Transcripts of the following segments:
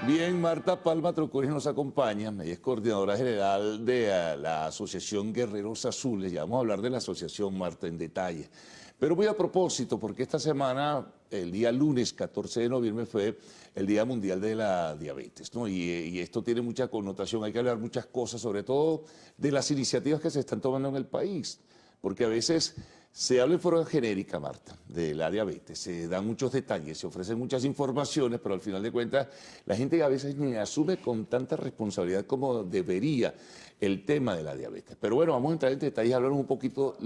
Bien, Marta Palma Troconis nos acompaña, ella es coordinadora general de la Asociación Guerreros Azules. Ya vamos a hablar de la asociación, Marta, en detalle. Pero muy a propósito, porque esta semana, el día lunes 14 de noviembre, fue el Día Mundial de la Diabetes, ¿no? Y esto tiene mucha connotación, hay que hablar muchas cosas, sobre todo de las iniciativas que se están tomando en el país, porque a veces se habla en forma genérica, Marta, de la diabetes, se dan muchos detalles, se ofrecen muchas informaciones, pero al final de cuentas la gente a veces ni asume con tanta responsabilidad como debería el tema de la diabetes. Pero bueno, vamos a entrar en detalles y hablar un poquito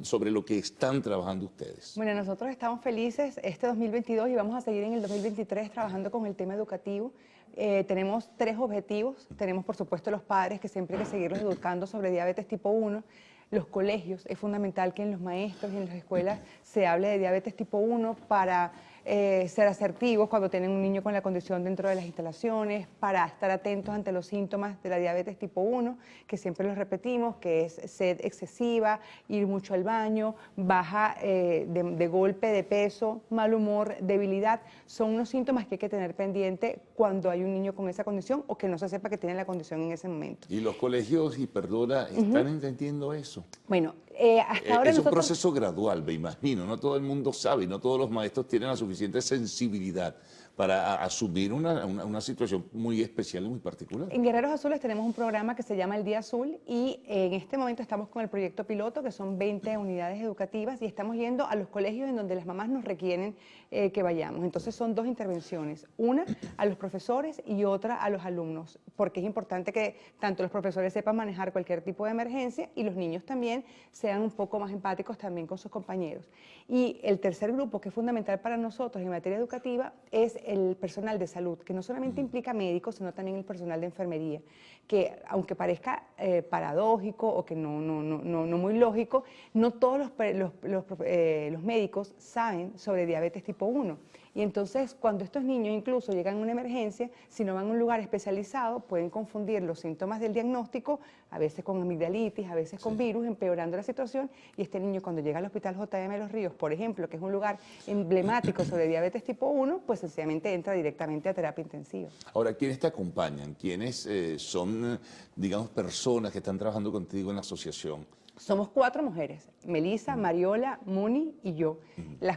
sobre lo que están trabajando ustedes. Bueno, nosotros estamos felices este 2022 y vamos a seguir en el 2023 trabajando con el tema educativo. Tenemos 3 objetivos. Tenemos, por supuesto, los padres, que siempre hay que seguirlos educando sobre diabetes tipo 1. Los colegios, es fundamental que en los maestros y en las escuelas se hable de diabetes tipo 1 para ser asertivos cuando tienen un niño con la condición dentro de las instalaciones, para estar atentos ante los síntomas de la diabetes tipo 1, que siempre los repetimos, que es sed excesiva, ir mucho al baño, baja de golpe de peso, mal humor, debilidad. Son unos síntomas que hay que tener pendiente cuando hay un niño con esa condición o que no se sepa que tiene la condición en ese momento. Y los colegios, y perdona, ¿están entendiendo eso? Bueno, hasta ahora es un nosotros... proceso gradual, me imagino. No todo el mundo sabe, no todos los maestros tienen la suficiente sensibilidad para asumir una situación muy especial y muy particular. En Guerreros Azules tenemos un programa que se llama El Día Azul y en este momento estamos con el proyecto piloto, que son 20 unidades educativas, y estamos yendo a los colegios en donde las mamás nos requieren que vayamos. Entonces son 2 intervenciones, una a los profesores y otra a los alumnos, porque es importante que tanto los profesores sepan manejar cualquier tipo de emergencia y los niños también sean un poco más empáticos también con sus compañeros. Y el tercer grupo, que es fundamental para nosotros en materia educativa, es el personal de salud, que no solamente implica médicos, sino también el personal de enfermería, que aunque parezca paradójico o que no muy lógico, no todos los médicos saben sobre diabetes tipo 1. Y entonces, cuando estos niños incluso llegan a una emergencia, si no van a un lugar especializado, pueden confundir los síntomas del diagnóstico, a veces con amigdalitis, a veces con virus, empeorando la situación, y este niño cuando llega al Hospital JM Los Ríos, por ejemplo, que es un lugar emblemático sobre diabetes tipo 1, pues sencillamente entra directamente a terapia intensiva. Ahora, ¿quiénes te acompañan? ¿Quiénes son, digamos, personas que están trabajando contigo en la asociación? Somos 4 mujeres, Melissa, Mariola, Muni y yo.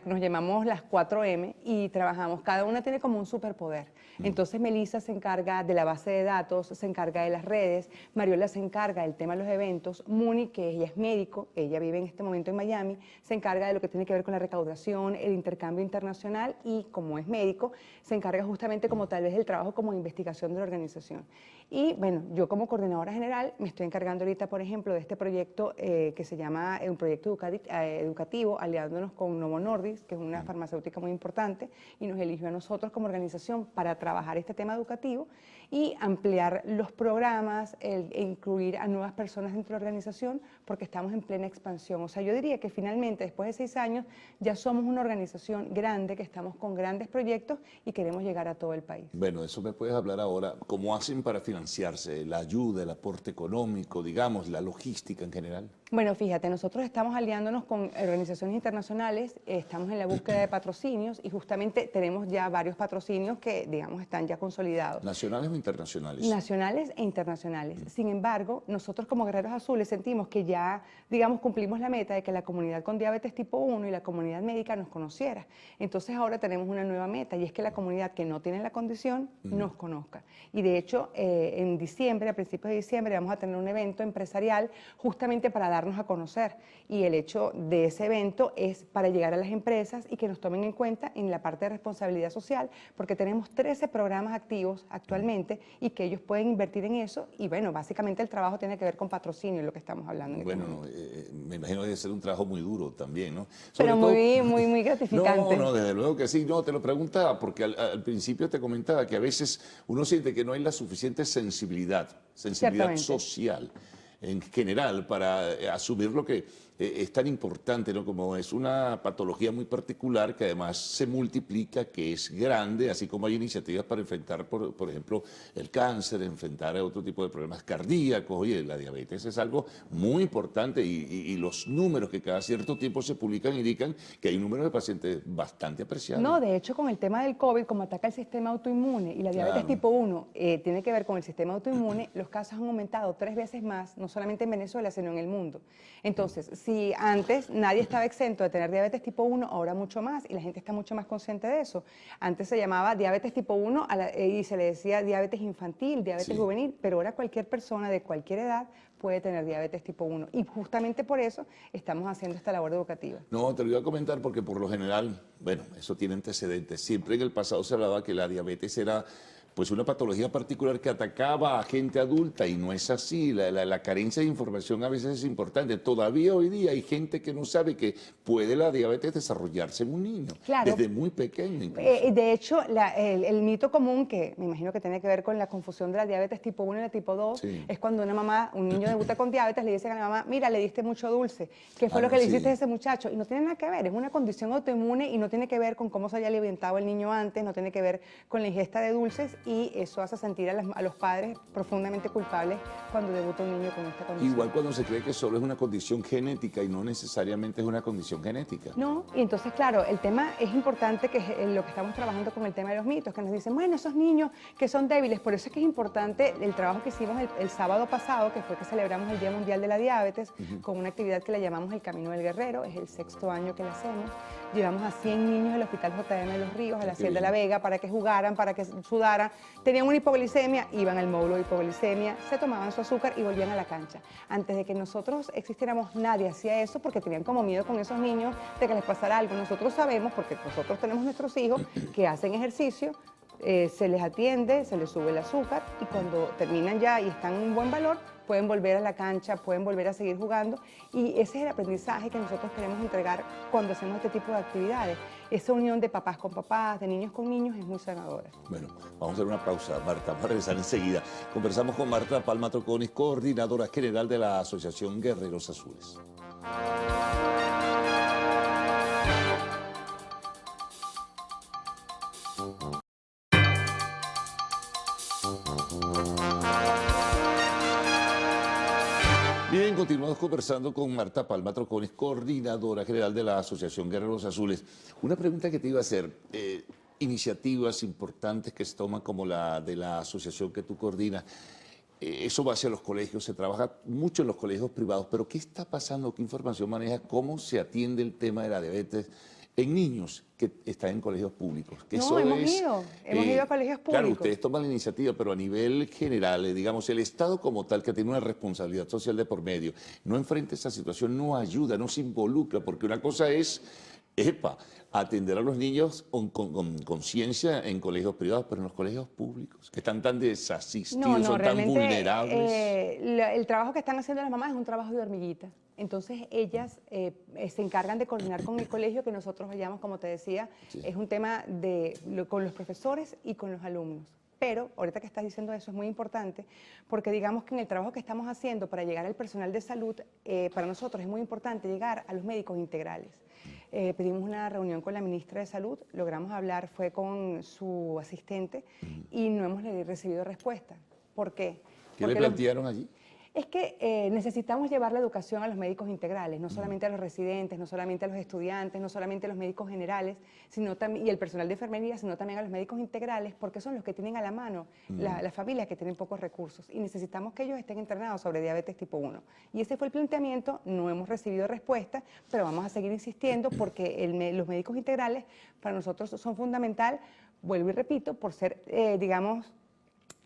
Nos llamamos las 4M y trabajamos, cada una tiene como un superpoder. Entonces Melissa se encarga de la base de datos, se encarga de las redes, Mariola se encarga del tema de los eventos, Muni, que ella es médico, ella vive en este momento en Miami, se encarga de lo que tiene que ver con la recaudación, el intercambio internacional, y como es médico, se encarga justamente como tal vez del trabajo como investigación de la organización. Y bueno, yo como coordinadora general me estoy encargando ahorita, por ejemplo, de este proyecto que se llama un proyecto educativo, aliándonos con Novo Nordisk, que es una farmacéutica muy importante, y nos eligió a nosotros como organización para trabajar este tema educativo y ampliar los programas e incluir a nuevas personas dentro de la organización, porque estamos en plena expansión. O sea, yo diría que finalmente, después de 6 años, ya somos una organización grande, que estamos con grandes proyectos y queremos llegar a todo el país. Bueno, eso me puedes hablar ahora. ¿Cómo hacen para financiarse? ¿La ayuda, el aporte económico, digamos, la logística en general? Bueno, fíjate, nosotros estamos aliándonos con organizaciones internacionales, estamos en la búsqueda de patrocinios y justamente tenemos ya varios patrocinios que, digamos, están ya consolidados. ¿Nacionales o internacionales? Nacionales e internacionales. Sin embargo, nosotros como Guerreros Azules sentimos que ya, digamos, cumplimos la meta de que la comunidad con diabetes tipo 1 y la comunidad médica nos conociera. Entonces ahora tenemos una nueva meta, y es que la comunidad que no tiene la condición nos conozca. Y de hecho, en diciembre, a principios de diciembre, vamos a tener un evento empresarial justamente para darnos a conocer. Y el hecho de ese evento es para llegar a las empresas y que nos tomen en cuenta en la parte de responsabilidad social, porque tenemos 13 programas activos actualmente y que ellos pueden invertir en eso. Y bueno, básicamente el trabajo tiene que ver con patrocinio, lo que estamos hablando. Bueno, me imagino que debe ser un trabajo muy duro también, ¿no? Pero muy gratificante. No, desde luego que sí. No, te lo preguntaba porque al principio te comentaba que a veces uno siente que no hay la suficiente sensibilidad social en general para asumir lo que es tan importante, ¿no? Como es una patología muy particular que además se multiplica, que es grande, así como hay iniciativas para enfrentar, por ejemplo, el cáncer, enfrentar otro tipo de problemas cardíacos. Oye, la diabetes es algo muy importante y los números que cada cierto tiempo se publican indican que hay un número de pacientes bastante apreciable. No, de hecho, con el tema del COVID, como ataca el sistema autoinmune y la diabetes Claro. tipo 1 tiene que ver con el sistema autoinmune, los casos han aumentado 3 veces más, no solamente en Venezuela, sino en el mundo. Entonces, si antes nadie estaba exento de tener diabetes tipo 1, ahora mucho más, y la gente está mucho más consciente de eso. Antes se llamaba diabetes tipo 1 y se le decía diabetes infantil, diabetes Sí. juvenil, pero ahora cualquier persona de cualquier edad puede tener diabetes tipo 1. Y justamente por eso estamos haciendo esta labor educativa. No, te lo iba a comentar porque por lo general, bueno, eso tiene antecedentes. Siempre en el pasado se hablaba que la diabetes era pues una patología particular que atacaba a gente adulta y no es así. La carencia de información a veces es importante. Todavía hoy día hay gente que no sabe que puede la diabetes desarrollarse en un niño, Claro. desde muy pequeño incluso. De hecho, el mito común, que me imagino que tiene que ver con la confusión de la diabetes tipo 1 y la tipo 2, Sí. es cuando una mamá, un niño debuta con diabetes, le dicen a la mamá, mira, le diste mucho dulce. ¿Qué fue Ah, lo que no, le sí. hiciste a ese muchacho? Y no tiene nada que ver, es una condición autoinmune y no tiene que ver con cómo se haya alimentado el niño antes, no tiene que ver con la ingesta de dulces, y eso hace sentir a los padres profundamente culpables cuando debuta un niño con esta condición. Igual cuando se cree que solo es una condición genética y no necesariamente es una condición genética. No, y entonces, claro, el tema es importante, que es lo que estamos trabajando con el tema de los mitos, que nos dicen, bueno, esos niños que son débiles, por eso es que es importante el trabajo que hicimos el sábado pasado, que fue que celebramos el Día Mundial de la Diabetes, con una actividad que la llamamos el Camino del Guerrero, es el 6º año que la hacemos. Llevamos a 100 niños al Hospital JM de Los Ríos, a la Qué Ciel de la bien. Vega, para que jugaran, para que sudaran. Tenían una hipoglicemia, iban al módulo de hipoglicemia, se tomaban su azúcar y volvían a la cancha. Antes de que nosotros existiéramos, nadie hacía eso porque tenían como miedo con esos niños de que les pasara algo. Nosotros sabemos, porque nosotros tenemos nuestros hijos que hacen ejercicio, se les atiende, se les sube el azúcar y cuando terminan ya y están en un buen valor, pueden volver a la cancha, pueden volver a seguir jugando, y ese es el aprendizaje que nosotros queremos entregar cuando hacemos este tipo de actividades. Esa unión de papás con papás, de niños con niños, es muy sanadora. Bueno, vamos a hacer una pausa, Marta, para regresar enseguida. Conversamos con Marta Palma Troconis, coordinadora general de la Asociación Guerreros Azules. Bien, continuamos conversando con Marta Palma Troconis, coordinadora general de la Asociación Guerreros Azules. Una pregunta que te iba a hacer, iniciativas importantes que se toman como la de la asociación que tú coordinas, eso va hacia los colegios, se trabaja mucho en los colegios privados, pero ¿qué está pasando? ¿Qué información maneja? ¿Cómo se atiende el tema de la diabetes en niños que están en colegios públicos? Que No, eso hemos es, ido a colegios Claro, públicos. ustedes toman la iniciativa, pero a nivel general, digamos, el Estado como tal, que tiene una responsabilidad social de por medio, no enfrenta esa situación, no ayuda, no se involucra, porque una cosa es, atender a los niños con conciencia en colegios privados, pero en los colegios públicos, que están tan desasistidos, son tan realmente, vulnerables. el trabajo que están haciendo las mamás es un trabajo de hormiguita. Entonces, ellas se encargan de coordinar con el colegio, que nosotros hallamos, como te decía, Sí. es un tema con los profesores y con los alumnos. Pero ahorita que estás diciendo eso es muy importante, porque digamos que en el trabajo que estamos haciendo para llegar al personal de salud, para nosotros es muy importante llegar a los médicos integrales. Pedimos una reunión con la ministra de Salud, logramos hablar, fue con su asistente, y no hemos recibido respuesta. ¿Por qué? ¿Qué le Porque plantearon allí? es que necesitamos llevar la educación a los médicos integrales, no solamente a los residentes, no solamente a los estudiantes, no solamente a los médicos generales, sino y el personal de enfermería, sino también a los médicos integrales, porque son los que tienen a la mano las familias que tienen pocos recursos, y necesitamos que ellos estén entrenados sobre diabetes tipo 1. Y ese fue el planteamiento, no hemos recibido respuesta, pero vamos a seguir insistiendo porque los médicos integrales para nosotros son fundamental, vuelvo y repito, por ser, digamos,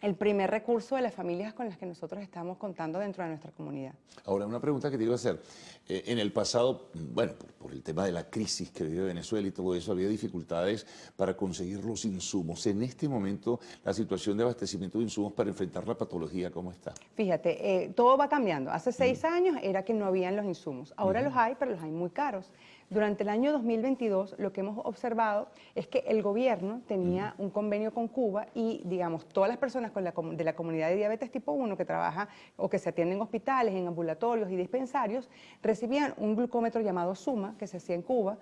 el primer recurso de las familias con las que nosotros estamos contando dentro de nuestra comunidad. Ahora, una pregunta que te iba a hacer. En el pasado, bueno, por el tema de la crisis que vive Venezuela y todo eso, había dificultades para conseguir los insumos. En este momento, la situación de abastecimiento de insumos para enfrentar la patología, ¿cómo está? Fíjate, todo va cambiando. Hace 6 años era que no habían los insumos. Ahora los hay, pero los hay muy caros. Durante el año 2022, lo que hemos observado es que el gobierno tenía un convenio con Cuba y, digamos, todas las personas de la comunidad de diabetes tipo 1 que trabaja o que se atienden en hospitales, en ambulatorios y dispensarios, recibían un glucómetro llamado Suma, que se hacía en Cuba,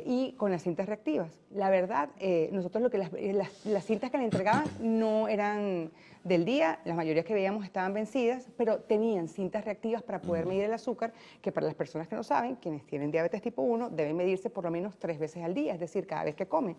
y con las cintas reactivas. La verdad, nosotros lo que las cintas que le entregaban no eran del día, la mayoría que veíamos estaban vencidas, pero tenían cintas reactivas para poder medir el azúcar, que para las personas que no saben, quienes tienen diabetes tipo 1, deben medirse por lo menos 3 veces al día, es decir, cada vez que comen.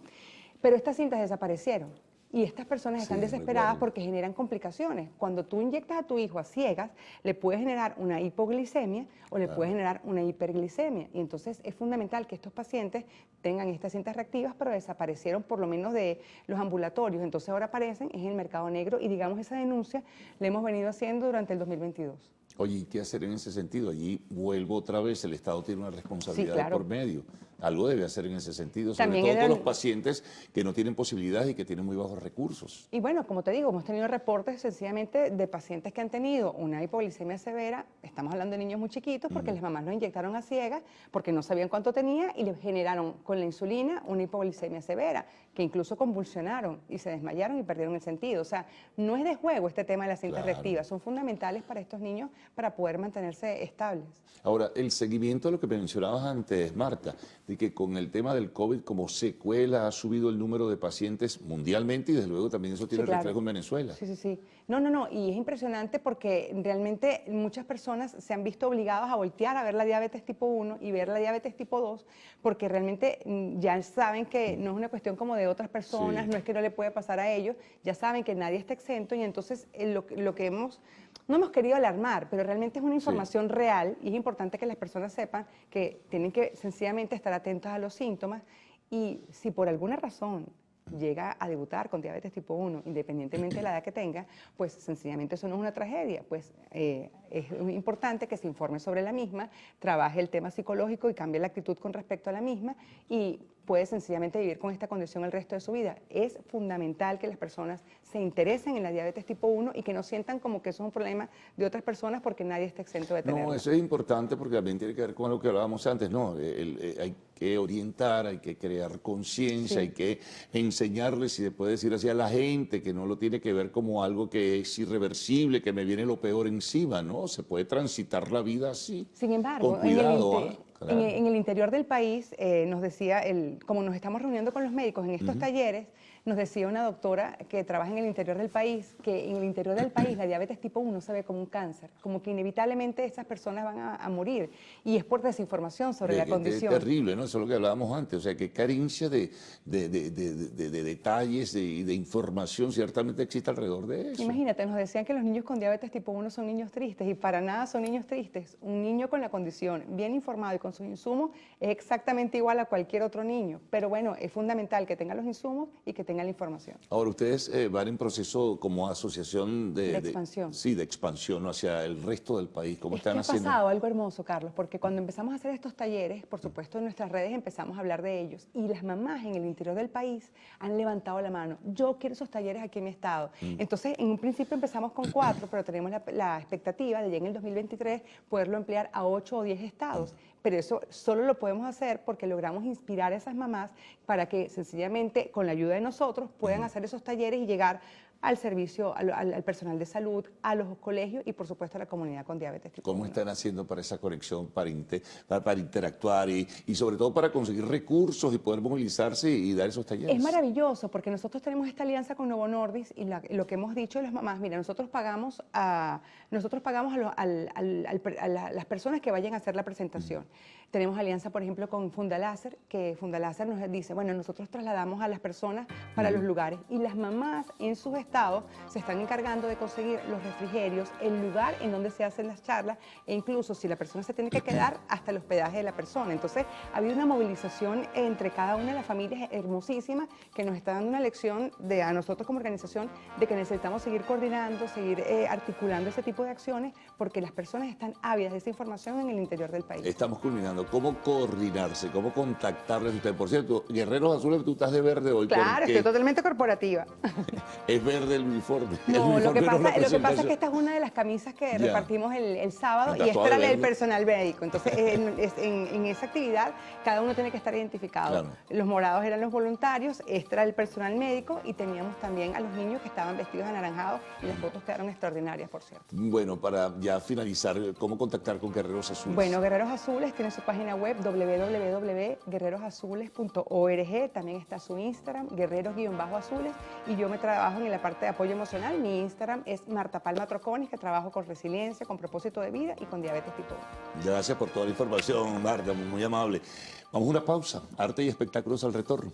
Pero estas cintas desaparecieron. Y estas personas están desesperadas porque generan complicaciones. Cuando tú inyectas a tu hijo a ciegas, le puede generar una hipoglicemia o le puede generar una hiperglicemia. Y entonces es fundamental que estos pacientes tengan estas cintas reactivas, pero desaparecieron por lo menos de los ambulatorios. Entonces ahora aparecen en el mercado negro y digamos esa denuncia la hemos venido haciendo durante el 2022. Oye, ¿y qué hacer en ese sentido? Allí vuelvo otra vez, el Estado tiene una responsabilidad Sí, claro. por medio. Algo debe hacer en ese sentido, sobre También todo con eran- los pacientes que no tienen posibilidades y que tienen muy bajos recursos. Y bueno, como te digo, hemos tenido reportes sencillamente de pacientes que han tenido una hipoglicemia severa, estamos hablando de niños muy chiquitos, porque las mamás los inyectaron a ciegas, porque no sabían cuánto tenía y les generaron con la insulina una hipoglicemia severa, que incluso convulsionaron y se desmayaron y perdieron el sentido. O sea, no es de juego este tema de las cintas Claro. reactivas, son fundamentales para estos niños para poder mantenerse estables. Ahora, el seguimiento a lo que mencionabas antes, Marta, de que con el tema del COVID como secuela ha subido el número de pacientes mundialmente y desde luego también eso tiene Sí, claro. reflejo en Venezuela. Sí, sí, sí. No, y es impresionante porque realmente muchas personas se han visto obligadas a voltear a ver la diabetes tipo 1 y ver la diabetes tipo 2 porque realmente ya saben que no es una cuestión como de otras personas, Sí. no es que no le puede pasar a ellos, ya saben que nadie está exento y entonces lo que no hemos querido alarmar, pero realmente es una información real y es importante que las personas sepan que tienen que sencillamente estar atentos a los síntomas y si por alguna razón llega a debutar con diabetes tipo 1, independientemente de la edad que tenga, pues sencillamente eso no es una tragedia, pues es importante que se informe sobre la misma, trabaje el tema psicológico y cambie la actitud con respecto a la misma y puede sencillamente vivir con esta condición el resto de su vida. Es fundamental que las personas se interesen en la diabetes tipo 1 y que no sientan como que eso es un problema de otras personas porque nadie está exento de tenerlo. No, eso es importante porque también tiene que ver con lo que hablábamos antes, ¿no? Hay que orientar, hay que crear conciencia, Sí. hay que enseñarles, si se puede decir así, a la gente que no lo tiene que ver como algo que es irreversible, que me viene lo peor encima, ¿no? Se puede transitar la vida así, Sin embargo, con cuidado, Claro. en el interior del país, nos decía, como nos estamos reuniendo con los médicos en estos talleres, nos decía una doctora que trabaja en el interior del país, que en el interior del país la diabetes tipo 1 se ve como un cáncer, como que inevitablemente esas personas van a morir, y es por desinformación sobre la condición. Es terrible, ¿no? Eso es lo que hablábamos antes, o sea, que carencia de detalles y de información ciertamente existe alrededor de eso. Imagínate, nos decían que los niños con diabetes tipo 1 son niños tristes y para nada son niños tristes. Un niño con la condición bien informado y con sus insumos es exactamente igual a cualquier otro niño. Pero bueno, es fundamental que tenga los insumos y que tenga la información. Ahora, ustedes van en proceso como asociación De expansión. sí, de expansión, ¿no? Hacia el resto del país. ¿Cómo Es que están ha haciendo? pasado algo hermoso, Carlos, porque cuando empezamos a hacer estos talleres, por supuesto en nuestras redes empezamos a hablar de ellos y las mamás en el interior del país han levantado la mano. Yo quiero esos talleres aquí en mi estado. Entonces, en un principio empezamos con 4, pero tenemos la expectativa de ya en el 2023 poderlo ampliar a 8 o 10 estados. Pero eso solo lo podemos hacer porque logramos inspirar a esas mamás para que sencillamente con la ayuda de nosotros puedan hacer esos talleres y llegar al servicio, al personal de salud, a los colegios y por supuesto a la comunidad con diabetes tipo ¿Cómo 1. están haciendo para esa conexión, para interactuar y sobre todo para conseguir recursos y poder movilizarse y dar esos talleres? Es maravilloso porque nosotros tenemos esta alianza con Novo Nordisk y lo que hemos dicho a las mamás, mira, nosotros pagamos a las personas que vayan a hacer la presentación. Tenemos alianza, por ejemplo, con Fundaláser, que Fundaláser nos dice, bueno, nosotros trasladamos a las personas para los lugares y las mamás en sus estados estados se están encargando de conseguir los refrigerios, el lugar en donde se hacen las charlas e incluso si la persona se tiene que quedar hasta el hospedaje de la persona. Entonces, ha habido una movilización entre cada una de las familias hermosísima que nos está dando una lección a nosotros como organización de que necesitamos seguir coordinando, seguir articulando ese tipo de acciones porque las personas están ávidas de esa información en el interior del país. Estamos culminando. ¿Cómo coordinarse? ¿Cómo contactarles a ustedes? Por cierto, Guerreros Azules, tú estás de verde hoy. Claro, estoy totalmente corporativa. Es verde el uniforme. No, El lo que uniforme pasa es que esta es una de las camisas que Ya. repartimos el sábado Está y esta toda era de la del verde. personal médico. Entonces, en esa actividad, cada uno tiene que estar identificado. Claro. Los morados eran los voluntarios, este era el personal médico y teníamos también a los niños que estaban vestidos anaranjados y las fotos quedaron extraordinarias, por cierto. Bueno, para ya finalizar, ¿cómo contactar con Guerreros Azules? Bueno, Guerreros Azules tiene su página web www.guerrerosazules.org, también está su Instagram, guerreros-azules, y yo me trabajo en la parte de apoyo emocional. Mi Instagram es Marta Palma Troconis, que trabajo con resiliencia, con propósito de vida y con diabetes tipo 1. Gracias por toda la información, Marta, muy amable. Vamos a una pausa. Arte y espectáculos al retorno.